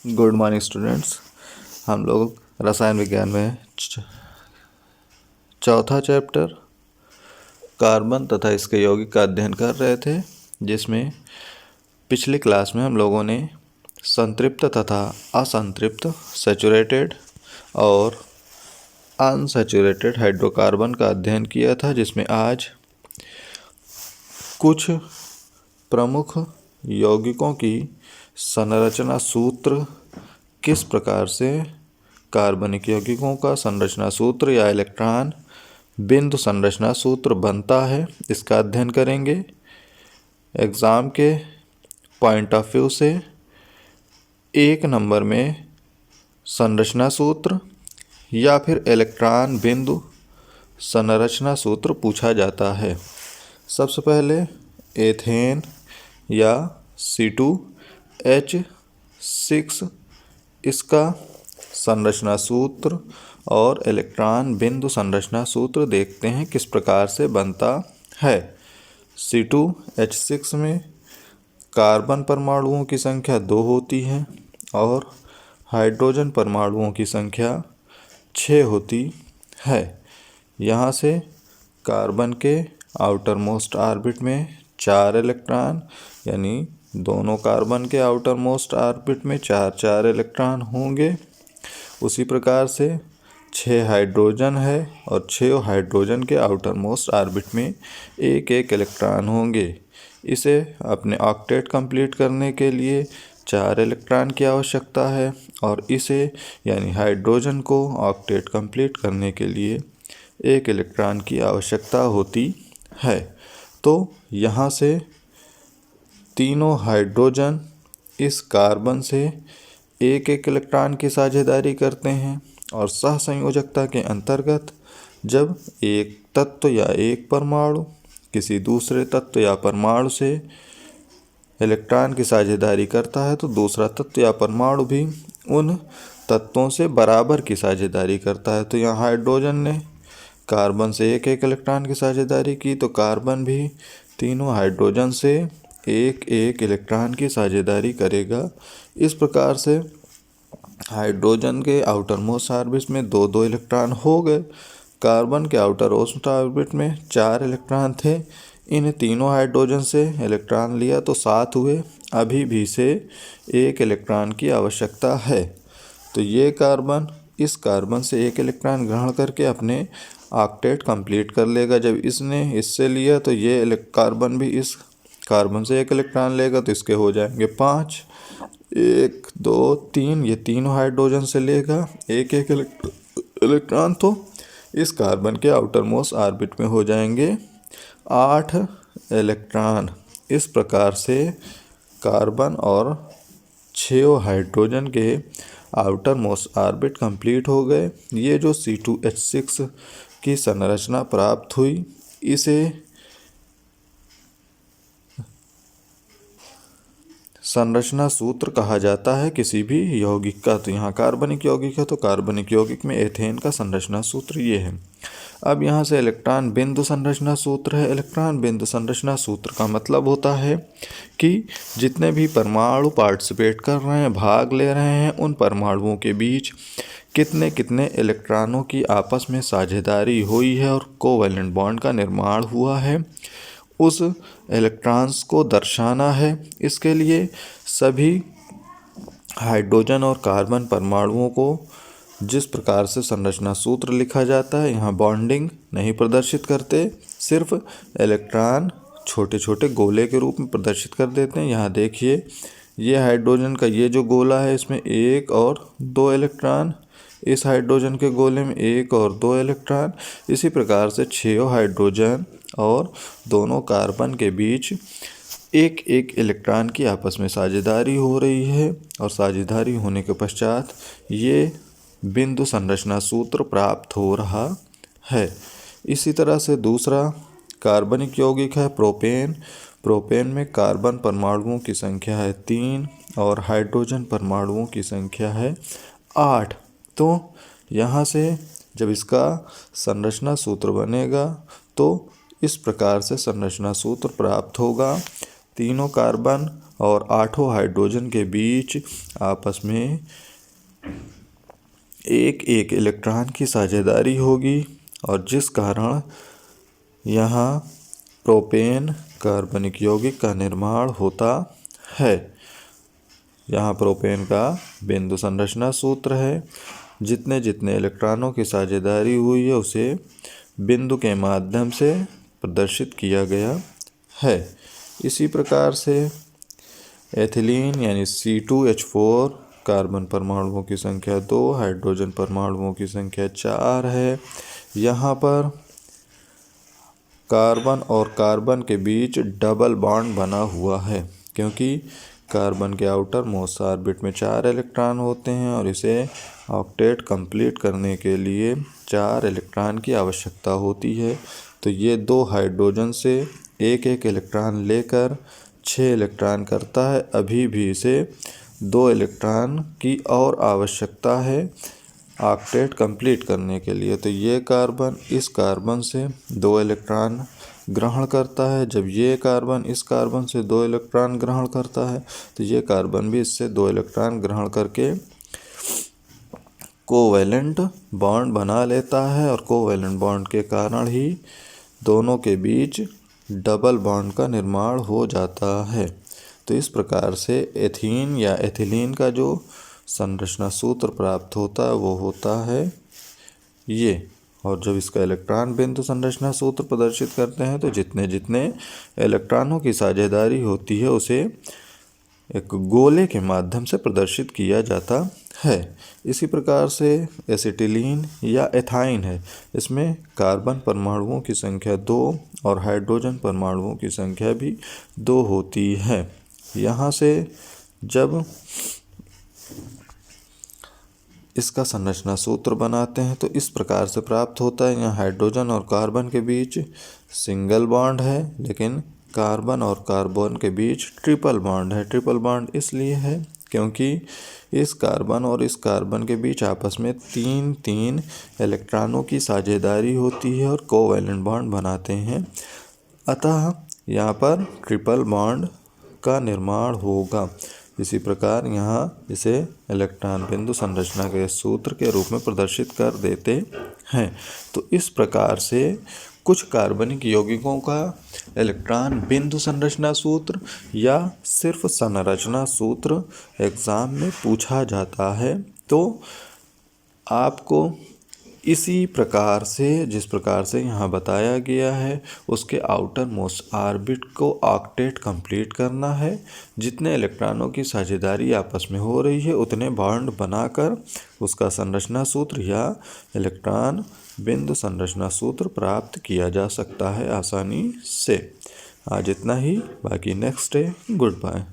Good morning students. हम लोग रसायन विज्ञान में चौथा चैप्टर कार्बन तथा इसके यौगिक का अध्ययन कर रहे थे, जिसमें पिछली क्लास में हम लोगों ने संतृप्त तथा असंतृप्त सैचुरेटेड और अनसैचुरेटेड हाइड्रोकार्बन का अध्ययन किया था, जिसमें आज कुछ प्रमुख यौगिकों की संरचना सूत्र, किस प्रकार से कार्बनिक यौगिकों का संरचना सूत्र या इलेक्ट्रॉन बिंदु संरचना सूत्र बनता है, इसका अध्ययन करेंगे। एग्ज़ाम के पॉइंट ऑफ व्यू से 1 नंबर में संरचना सूत्र या फिर इलेक्ट्रॉन बिंदु संरचना सूत्र पूछा जाता है। सबसे पहले एथेन या C2H6 इसका संरचना सूत्र और इलेक्ट्रॉन बिंदु संरचना सूत्र देखते हैं किस प्रकार से बनता है। C2H6 में कार्बन परमाणुओं की संख्या 2 होती है और हाइड्रोजन परमाणुओं की संख्या 6 होती है। यहाँ से कार्बन के आउटर मोस्ट ऑर्बिट में 4 इलेक्ट्रॉन, यानी दोनों कार्बन के आउटर मोस्ट ऑर्बिट में 4 इलेक्ट्रॉन होंगे। उसी प्रकार से 6 हाइड्रोजन है और 6 हाइड्रोजन के आउटर मोस्ट ऑर्बिट में 1 इलेक्ट्रॉन होंगे। इसे अपने ऑक्टेट कंप्लीट करने के लिए 4 इलेक्ट्रॉन की आवश्यकता है और इसे यानी हाइड्रोजन को ऑक्टेट कंप्लीट करने के लिए 1 इलेक्ट्रॉन की आवश्यकता होती है। तो यहाँ से तीनों हाइड्रोजन इस कार्बन से 1 इलेक्ट्रॉन की साझेदारी करते हैं और सहसंयोजकता के अंतर्गत जब एक तत्व या एक परमाणु किसी दूसरे तत्व या परमाणु से इलेक्ट्रॉन की साझेदारी करता है तो दूसरा तत्व या परमाणु भी उन तत्वों से बराबर की साझेदारी करता है। तो यहाँ हाइड्रोजन ने कार्बन से 1 इलेक्ट्रॉन की साझेदारी की, तो कार्बन भी तीनों हाइड्रोजन से 1 इलेक्ट्रॉन की साझेदारी करेगा। इस प्रकार से हाइड्रोजन के आउटर मोस्ट ऑर्बिट में 2 इलेक्ट्रॉन हो गए। कार्बन के आउटर मोस्ट ऑर्बिट में 4 इलेक्ट्रॉन थे। इन तीनों हाइड्रोजन से इलेक्ट्रॉन लिया तो 7 हुए। अभी भी से 1 इलेक्ट्रॉन की आवश्यकता है। तो ये कार्बन इस कार्बन से 1 इलेक्ट्रॉन ग्रहण करके अपने ऑक्टेट कंप्लीट कर लेगा। जब इसने इससे लिया तो ये कार्बन भी इस कार्बन से 1 इलेक्ट्रॉन लेगा, तो इसके हो जाएंगे 5। 1 2 3 ये तीनों हाइड्रोजन से लेगा 1 इलेक्ट्रॉन, तो इस कार्बन के आउटर मोस्ट ऑर्बिट में हो जाएंगे 8 इलेक्ट्रॉन। इस प्रकार से कार्बन और 6 हाइड्रोजन के आउटर मोस्ट ऑर्बिट कंप्लीट हो गए। ये जो C2H6 की संरचना प्राप्त हुई, इसे संरचना सूत्र कहा जाता है किसी भी यौगिक का। तो यहाँ कार्बनिक यौगिक है तो कार्बनिक यौगिक में एथेन का संरचना सूत्र ये है। अब यहाँ से इलेक्ट्रॉन बिंदु संरचना सूत्र है। इलेक्ट्रॉन बिंदु संरचना सूत्र का मतलब होता है कि जितने भी परमाणु पार्टिसिपेट कर रहे हैं, भाग ले रहे हैं, उन परमाणुओं के बीच कितने कितने इलेक्ट्रॉनों की आपस में साझेदारी हुई है और कोवैलेंट बॉन्ड का निर्माण हुआ है, उस इलेक्ट्रॉन्स को दर्शाना है। इसके लिए सभी हाइड्रोजन और कार्बन परमाणुओं को जिस प्रकार से संरचना सूत्र लिखा जाता है, यहाँ बॉन्डिंग नहीं प्रदर्शित करते, सिर्फ इलेक्ट्रॉन छोटे छोटे गोले के रूप में प्रदर्शित कर देते हैं। यहाँ देखिए, ये हाइड्रोजन का ये जो गोला है, इसमें 1 और 2 इलेक्ट्रॉन, इस हाइड्रोजन के गोले में 1 और 2 इलेक्ट्रॉन। इसी प्रकार से 6 हाइड्रोजन और दोनों कार्बन के बीच 1 इलेक्ट्रॉन की आपस में साझेदारी हो रही है और साझेदारी होने के पश्चात ये बिंदु संरचना सूत्र प्राप्त हो रहा है। इसी तरह से दूसरा कार्बनिक यौगिक है प्रोपेन। प्रोपेन में कार्बन परमाणुओं की संख्या है 3 और हाइड्रोजन परमाणुओं की संख्या है 8। तो यहाँ से जब इसका संरचना सूत्र बनेगा तो इस प्रकार से संरचना सूत्र प्राप्त होगा। तीनों कार्बन और 8 हाइड्रोजन के बीच आपस में एक एक इलेक्ट्रॉन की साझेदारी होगी और जिस कारण यहाँ प्रोपेन कार्बनिक यौगिक का निर्माण होता है। यहाँ प्रोपेन का बिंदु संरचना सूत्र है। जितने जितने इलेक्ट्रॉनों की साझेदारी हुई है उसे बिंदु के माध्यम से प्रदर्शित किया गया है। इसी प्रकार से एथिलीन यानी C2H4 कार्बन परमाणुओं की संख्या 2, हाइड्रोजन परमाणुओं की संख्या 4 है। यहाँ पर कार्बन और कार्बन के बीच डबल बॉन्ड बना हुआ है क्योंकि कार्बन के आउटर मोस्ट ऑर्बिट में 4 इलेक्ट्रॉन होते हैं और इसे ऑक्टेट कंप्लीट करने के लिए 4 इलेक्ट्रॉन की आवश्यकता होती है। तो ये 2 हाइड्रोजन से एक एक इलेक्ट्रॉन लेकर 6 इलेक्ट्रॉन करता है। अभी भी इसे 2 इलेक्ट्रॉन की और आवश्यकता है ऑक्टेट कंप्लीट करने के लिए। तो ये कार्बन इस कार्बन से 2 इलेक्ट्रॉन ग्रहण करता है। जब ये कार्बन इस कार्बन से 2 इलेक्ट्रॉन ग्रहण करता है तो ये कार्बन भी इससे 2 इलेक्ट्रॉन ग्रहण करके कोवैलेंट बॉन्ड बना लेता है और कोवैलेंट बॉन्ड के कारण ही दोनों के बीच डबल बॉन्ड का निर्माण हो जाता है। तो इस प्रकार से एथीन या एथिलीन का जो संरचना सूत्र प्राप्त होता है वो होता है ये। और जब इसका इलेक्ट्रॉन बिंदु संरचना सूत्र प्रदर्शित करते हैं तो जितने जितने इलेक्ट्रॉनों की साझेदारी होती है उसे एक गोले के माध्यम से प्रदर्शित किया जाता है। इसी प्रकार से एसिटिलीन या एथाइन है। इसमें कार्बन परमाणुओं की संख्या 2 और हाइड्रोजन परमाणुओं की संख्या भी 2 होती है। यहाँ से जब इसका संरचना सूत्र बनाते हैं तो इस प्रकार से प्राप्त होता है। यहाँ हाइड्रोजन और कार्बन के बीच सिंगल बॉन्ड है लेकिन कार्बन और कार्बन के बीच ट्रिपल बॉन्ड है। ट्रिपल बॉन्ड इसलिए है क्योंकि इस कार्बन और इस कार्बन के बीच आपस में 3 इलेक्ट्रॉनों की साझेदारी होती है और कोवैलेंट बॉन्ड बनाते हैं। अतः यहाँ पर ट्रिपल बॉन्ड का निर्माण होगा। इसी प्रकार यहाँ इसे इलेक्ट्रॉन बिंदु संरचना के सूत्र के रूप में प्रदर्शित कर देते हैं। तो इस प्रकार से कुछ कार्बनिक यौगिकों का इलेक्ट्रॉन बिंदु संरचना सूत्र या सिर्फ संरचना सूत्र एग्जाम में पूछा जाता है। तो आपको इसी प्रकार से जिस प्रकार से यहाँ बताया गया है उसके आउटर मोस्ट ऑर्बिट को ऑक्टेट कंप्लीट करना है। जितने इलेक्ट्रॉनों की साझेदारी आपस में हो रही है उतने बॉन्ड बनाकर उसका संरचना सूत्र या इलेक्ट्रॉन बिंदु संरचना सूत्र प्राप्त किया जा सकता है आसानी से। आज इतना ही, बाकी नेक्स्ट डे। Good bye.